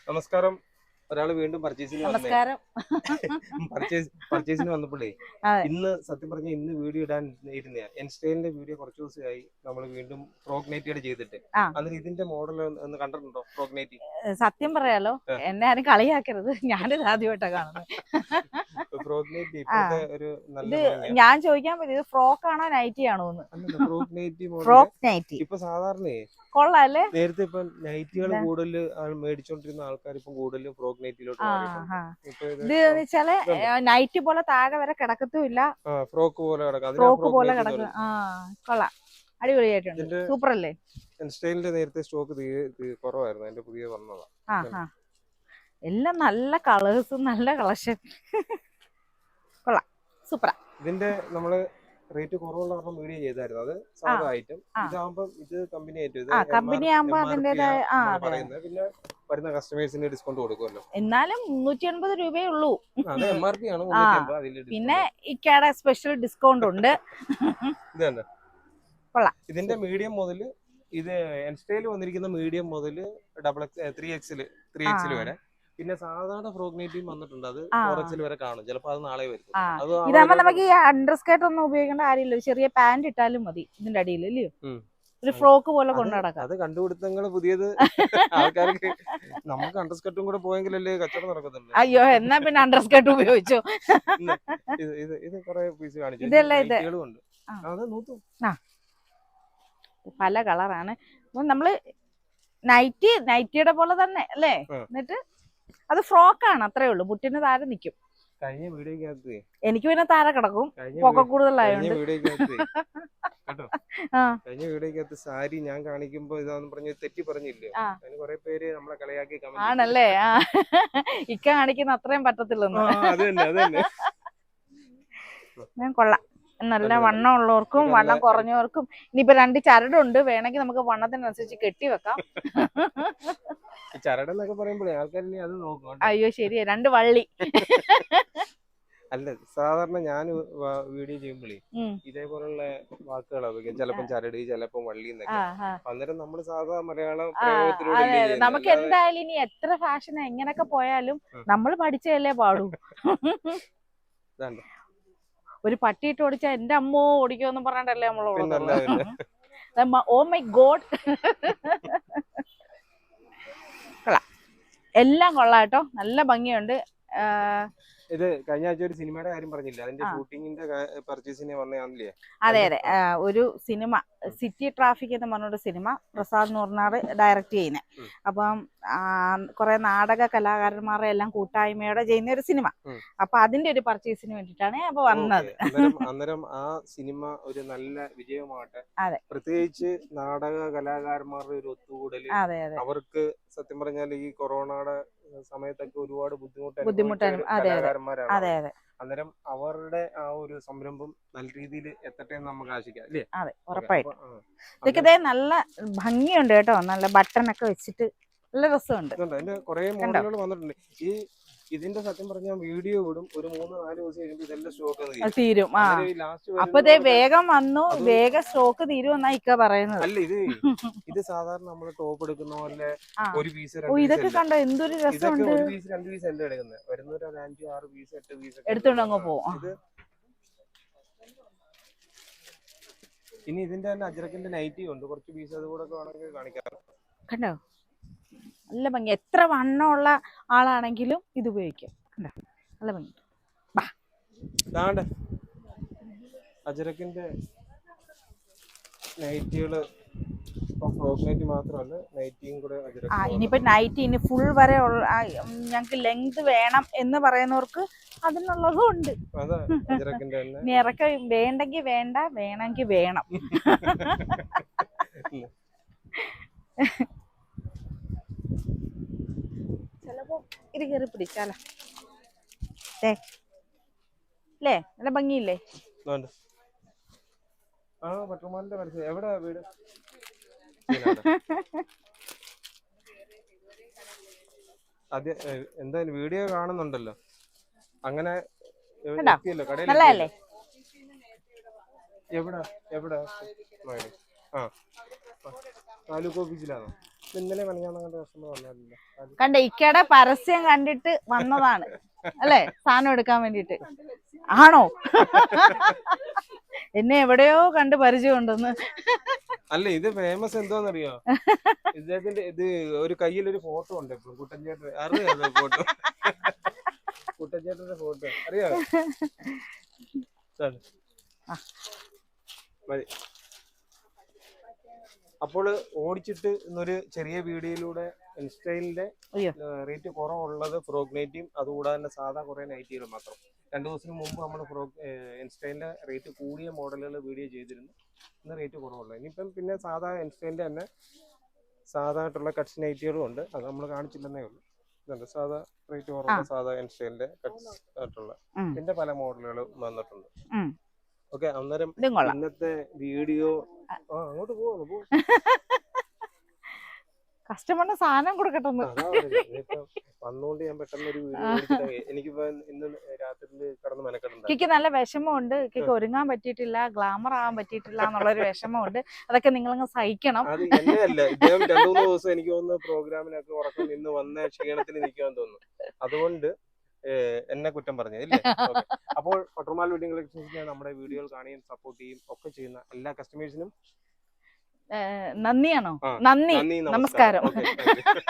നമസ്കാരം. ഒരാള് വീണ്ടും പർച്ചേസിന് വന്നപ്പോഴേ ഇന്ന് സത്യം പറഞ്ഞ ഇന്ന് വീഡിയോ ഇടാൻ ഇരുന്ന ഇൻസ്റ്റയിലെ വീഡിയോ കുറച്ച് ദിവസമായി നമ്മൾ വീണ്ടും ഫ്രോക്ക് നൈറ്റിയുടെ ചെയ്തിട്ട് അന്നേരം ഇതിന്റെ മോഡൽ ഒന്ന് കണ്ടിട്ടുണ്ടോ? ഫ്രോക്ക് നൈറ്റി സത്യം പറയാലോ, എന്നെ ആരും കളിയാക്കരുത്, ഞാനിത് ആദ്യമായിട്ടാണ് കാണുന്നത്. ഫ്രോക്ക് നൈറ്റി ഇപ്പോഴത്തെ ഒരു നല്ല ഞാൻ ചോദിക്കാൻ പറ്റിയത് ഫ്രോക്ക് ആണോ നൈറ്റി ആണോ? ഫ്രോക്ക് നൈറ്റി ഫ്രോക്ക് നൈറ്റി ഇപ്പൊ സാധാരണ കൊള്ളാല്ലേ. നേരത്തെ ഇപ്പൊ നൈറ്റികൾ കൂടുതൽ മേടിച്ചോണ്ടിരുന്ന ആൾക്കാർ ഇപ്പം കൂടുതൽ ഫ്രോക്ക് നൈറ്റിലോട്ട് നൈറ്റ് പോലെ താഴെ വരെ കിടക്കത്തുമില്ല, ഫ്രോക്ക് പോലെ കിടക്കും. കൊള്ളാം, അടിപൊളിയായിട്ടുണ്ട്. സൂപ്പർ അല്ലേ? സ്റ്റൈലിന്റെ നേരത്തെ സ്റ്റോക്ക് കുറവായിരുന്നു, അതിന്റെ പുതിയ വന്നതാ. എല്ലാം നല്ല കളേഴ്സും നല്ല കളക്ഷൻ. കൊള്ളാം, സൂപ്പറാ. ഇതിന്റെ നമ്മള് റേറ്റ് കുറവുള്ള വീഡിയോ ചെയ്തായിരുന്നു. അത് സാധാ ഐറ്റം. ഇതാകുമ്പോ ഇത് കമ്പനി ആകുമ്പോ അതിന്റേതായ പറയുന്നത്. പിന്നെ വരുന്ന കസ്റ്റമേഴ്സിന് ഡിസ്കൗണ്ട് കൊടുക്കുമല്ലോ. എന്നാലും 380 രൂപയേ ഉള്ളൂ. MRP ആണ്. പിന്നെ ഇക്കയുടെ സ്പെഷ്യൽ ഡിസ്കൗണ്ട് ഉണ്ട്. ഇതന്നെ ഇതിന്റെ മീഡിയം മുതൽ ഇത് ഇൻസ്റ്റയിൽ വന്നിരിക്കുന്ന മീഡിയം മുതൽ 3XL വരെ. പിന്നെ സാധാരണ ഫ്രോക്ക് നൈറ്റിയും വന്നിട്ടുണ്ട്. അത് 4XL വരെ കാണും. ചിലപ്പോ അത് നാളെ വരും. ഇതാകുമ്പോ നമുക്ക് ഈ അണ്ടർ സ്കേർട്ട് ഒന്നും ഉപയോഗിക്കേണ്ട കാര്യമില്ല. ചെറിയ പാന്റ് ഇട്ടാലും മതി ഇതിന്റെ അടിയിൽ, അല്ലയോ? ഒരു ഫ്രോക്ക് പോലെ കൊണ്ടു നടക്കാം. അത് കണ്ടുപിടുത്തങ്ങള് പുതിയത് ആൾക്കാർക്ക്. നമുക്ക് അണ്ടർ സ്കേർട്ടും കൂടെ പോയെങ്കിലല്ലേ കച്ചവടം നടക്കത്തുള്ളൂ. അയ്യോ, എന്നാ പിന്നെ അണ്ടർ സ്കേർട്ട് ഉപയോഗിച്ചോ. ഇത് കുറെ പീസ് കാണിച്ചു. പല കളറാണ്. നമ്മള് നൈറ്റിയുടെ പോലെ തന്നെ അല്ലേ? എന്നിട്ട് അത് ഫ്രോക്കാണ്, അത്രേ ഉള്ളൂ. മുട്ടിന് താഴെ നിക്കും. കഴിഞ്ഞ വീഡിയോക്കകത്ത് എനിക്ക് പിന്നെ താഴെ കിടക്കും, പൊക്ക കൂടുതലായോണ്ട്. കഴിഞ്ഞ വീഡിയോക്കകത്ത് സാരി ഞാൻ കാണിക്കുമ്പോ ഇതാന്ന് പറഞ്ഞ് തെറ്റി പറഞ്ഞില്ലേ? അതിന് കുറെ പേര് നമ്മളെ കളിയാക്കി ആണല്ലേ? ഇക്ക കാണിക്കുന്ന അത്രയും പറ്റത്തില്ലെന്ന്. ഞാൻ കൊള്ളാം. നല്ല വണ്ണം ഉള്ളവർക്കും വണ്ണം കുറഞ്ഞവർക്കും. ഇനിയിപ്പോ 2 ചരടുണ്ട്, വേണമെങ്കിൽ നമുക്ക് വണ്ണത്തിനനുസരിച്ച് കെട്ടി വെക്കാം. ചരടെന്നൊക്കെ പറയുമ്പോഴേ ആൾക്കാർ അത് നോക്കും. അയ്യോ ശരിയാ, 2 വള്ളി. അല്ല, സാധാരണ ഞാൻ വീഡിയോ ചെയ്യുമ്പോഴേ ഇതേപോലുള്ള വാക്കുകളാ ഉപയോഗിക്കാം. ചിലപ്പം ചരട്, ചിലപ്പം വള്ളി എന്നൊക്കെ. അന്നേരം നമ്മള് സാധാ മലയാളം പ്രയോഗത്തിലൂടെ നമുക്ക് എന്തായാലും ഇനി എത്ര ഫാഷൻ എങ്ങനൊക്കെ പോയാലും നമ്മൾ പഠിച്ചതല്ലേ പാടൂ. ഒരു പട്ടിയിട്ട് ഓടിച്ചാ എന്റെ അമ്മോ ഓടിക്കുമെന്ന് പറഞ്ഞിട്ടല്ലേ നമ്മളോട്. Oh my god. കൊള്ളാം, എല്ലാം കൊള്ളാം കേട്ടോ, നല്ല ഭംഗിയുണ്ട്. ഇത് കഴിഞ്ഞ ആഴ്ച ഒരു സിനിമയുടെ കാര്യം പറഞ്ഞില്ല, അതിന്റെ ഷൂട്ടിങ്ങിന്റെ പർച്ചേസിന് വന്നേ. അതെ അതെ, ഒരു സിനിമ സിറ്റി ട്രാഫിക് എന്ന് പറഞ്ഞൊരു സിനിമ പ്രസാദ് നൂർനാട് ഡയറക്റ്റ് ചെയ്യുന്നത്. അപ്പം കുറെ നാടക കലാകാരന്മാരെ എല്ലാം കൂട്ടായ്മയോടെ ചെയ്യുന്ന ഒരു സിനിമ. അപ്പൊ അതിന്റെ ഒരു പർച്ചേസിന് വേണ്ടിയിട്ടാണ് അപ്പൊ വന്നത്. അന്നേരം ആ സിനിമ ഒരു നല്ല വിജയമാവട്ടെ. പ്രത്യേകിച്ച് നാടക കലാകാരന്മാരുടെ ഒരു ഒത്തുകൂടല്. അവർക്ക് സത്യം പറഞ്ഞാൽ ഈ കൊറോണയുടെ സമയത്തൊക്കെ ഒരുപാട് ബുദ്ധിമുട്ടാണ് കലാകാരന്മാരാണ്. അന്നേരം അവരുടെ ആ ഒരു സംരംഭം നല്ല രീതിയിൽ എത്തട്ടെ എന്ന് നമുക്ക് ആശിക്കാം, അല്ലേ? അതെ, ഉറപ്പായിട്ടും. ഇതൊക്കെ നല്ല ഭംഗിയുണ്ട് കേട്ടോ, നല്ല ബട്ടൺ ഒക്കെ വെച്ചിട്ട് നല്ല രസമുണ്ട്. അതിന്റെ കുറെ മോഡലുകൾ വന്നിട്ടുണ്ട്. ഇതിന്റെ സത്യം പറഞ്ഞാൽ വീഡിയോ വിടും, ഒരു 3-4 ദിവസം കഴിയുമ്പോൾ ഇതെല്ലാം സ്റ്റോക്ക് തീരും. അപ്പൊ വേഗം വന്നു, വേഗം സ്റ്റോക്ക് തീരുമെന്നാ ഇക്ക പറയുന്നത്. അല്ല, ഇത് സാധാരണ നമ്മള് ടോപ്പ് എടുക്കുന്ന പോലെ ഒരു പീസ് ഇതൊക്കെ കണ്ടോ എന്തൊരു രസമുണ്ട്. 1 പീസ് 2 പീസ് എല്ലാം എടുക്കുന്നത്. വരുന്നൊരു 5-6 പീസ് 8 പീസ് എടുത്തോണ്ട് അങ്ങ് പോവും. ഇനി ഇതിന്റെ തന്നെ അജ്രക്കിന്റെ നൈറ്റി ഉണ്ട്, കുറച്ച് പീസ് അതുകൂടെ വേണമെങ്കിൽ കാണിക്കാം. കണ്ടോ നല്ല ഭംഗി. എത്ര വണ്ണമുള്ള ആളാണെങ്കിലും ഇത് ഉപയോഗിക്കാം. കണ്ടോ നല്ല ഭംഗി. അജ്രക്കിന്റെ നൈറ്റികള് ഫ്രോക്ക് നൈറ്റി മാത്രമല്ല, നൈറ്റിയും കൂടെ. ഇനിയിപ്പോ നൈറ്റി ഇനി ഫുൾ വരെ ഞങ്ങക്ക് ലെങ്ത് വേണം എന്ന് പറയുന്നവർക്ക് അതിനുള്ളതും ഉണ്ട്. ഇനി ഇറക്കം വേണ്ടെങ്കിൽ വേണ്ട, വേണമെങ്കിൽ വേണം. ചിലപ്പോ ഇത് കയറി പിടിച്ചാലോ അല്ലേ? നല്ല ഭംഗിയില്ലേ? എവിടെ വീട്? എന്തായാലും വീഡിയോ കാണുന്നുണ്ടല്ലോ. അങ്ങനെ നല്ലതല്ലേ? എവിടെ താലൂക്ക് ഓഫീസിലാണോ? ഇന്നലെ മെനഞ്ഞാന്ന് കണ്ട കസ്റ്റമർ വന്നില്ല. കണ്ട ഇക്കയുടെ പരസ്യം കണ്ടിട്ട് വന്നതാണ് അല്ലേ സാധനം എടുക്കാൻ വേണ്ടിട്ട്. ആണോ? എന്നെ എവിടെയോ കണ്ട് പരിചയമുണ്ടെന്ന്. അല്ല ഇത് ഫേമസ് എന്താന്നറിയോ, ഇദ്ദേഹത്തിന്റെ ഇത് ഒരു കയ്യിലൊരു ഫോട്ടോ ഉണ്ട് എപ്പോഴും, കുട്ടൻചേട്ടൻ. അറിയാം ഫോട്ടോ, കുട്ടൻചേട്ടന്റെ ഫോട്ടോ അറിയാമോ? മതി. അപ്പോൾ ഓടിച്ചിട്ട് ഇന്നൊരു ചെറിയ വീഡിയോയിലൂടെ ഇൻസ്റ്റൈലിന്റെ റേറ്റ് കുറവുള്ളത് ഫ്രോക്ക് നൈറ്റിയും അതുകൂടാതെ തന്നെ സാധാ കുറെ നൈറ്റികളും മാത്രം. 2 ദിവസത്തിന് മുമ്പ് നമ്മൾ ഇൻസ്റ്റൈലിന്റെ റേറ്റ് കൂടിയ മോഡലുകൾ വീഡിയോ ചെയ്തിരുന്നു. ഇന്ന് റേറ്റ് കുറവുള്ളത്. ഇനിയിപ്പം പിന്നെ സാധാ ഇൻസ്റ്റൈലിന്റെ തന്നെ സാധാ ആയിട്ടുള്ള കട്ട്സ് നൈറ്റികളും ഉണ്ട്. അത് നമ്മൾ കാണിച്ചില്ലെന്നേ ഉള്ളൂ. ഇതുണ്ട് സാധാ റേറ്റ് കുറവുള്ള സാധാ ഇൻസ്റ്റൈലിന്റെ കട്ട്സ് ആയിട്ടുള്ള ഇതിന്റെ പല മോഡലുകളും വന്നിട്ടുണ്ട്. ഓക്കെ, അന്നേരം ഇന്നത്തെ വീഡിയോ അങ്ങോട്ട് പോകും. കസ്റ്റമറിന് സാധനം കൊടുക്കട്ടെ. വന്നോണ്ട് ഞാൻ പെട്ടെന്ന് ഒരു വീഡിയോ എനിക്കിപ്പോ ഇന്ന് രാത്രിയിൽ കടന്ന് മെനക്കെടുണ്ട്. എനിക്ക് നല്ല വിഷമമുണ്ട്. എനിക്ക് ഒരുങ്ങാൻ പറ്റിയിട്ടില്ല, ഗ്ലാമർ ആവാൻ പറ്റിയിട്ടില്ല എന്നുള്ളൊരു വിഷമമുണ്ട്. അതൊക്കെ നിങ്ങളങ്ങ് സഹിക്കണം. അത് എന്നെയല്ല, ഇദ്ദേഹം 2-3 ദിവസം എനിക്ക് തോന്നുന്നു പ്രോഗ്രാമിനൊക്കെ ഉറക്കം നിന്ന് വന്ന ക്ഷീണത്തിന് നിൽക്കാൻ തോന്നുന്നു. അതുകൊണ്ട് എന്നെ കുറ്റം പറഞ്ഞു ഇല്ലേ? അപ്പോൾ പട്ടുമാൽ വെഡിങ് കളക്ഷൻസിനെ നമ്മുടെ വീഡിയോകൾ കാണുകയും സപ്പോർട്ട് ചെയ്യും ഒക്കെ ചെയ്യുന്ന എല്ലാ കസ്റ്റമേഴ്സിനും നന്ദിയാണോ? നന്ദി, നമസ്കാരം.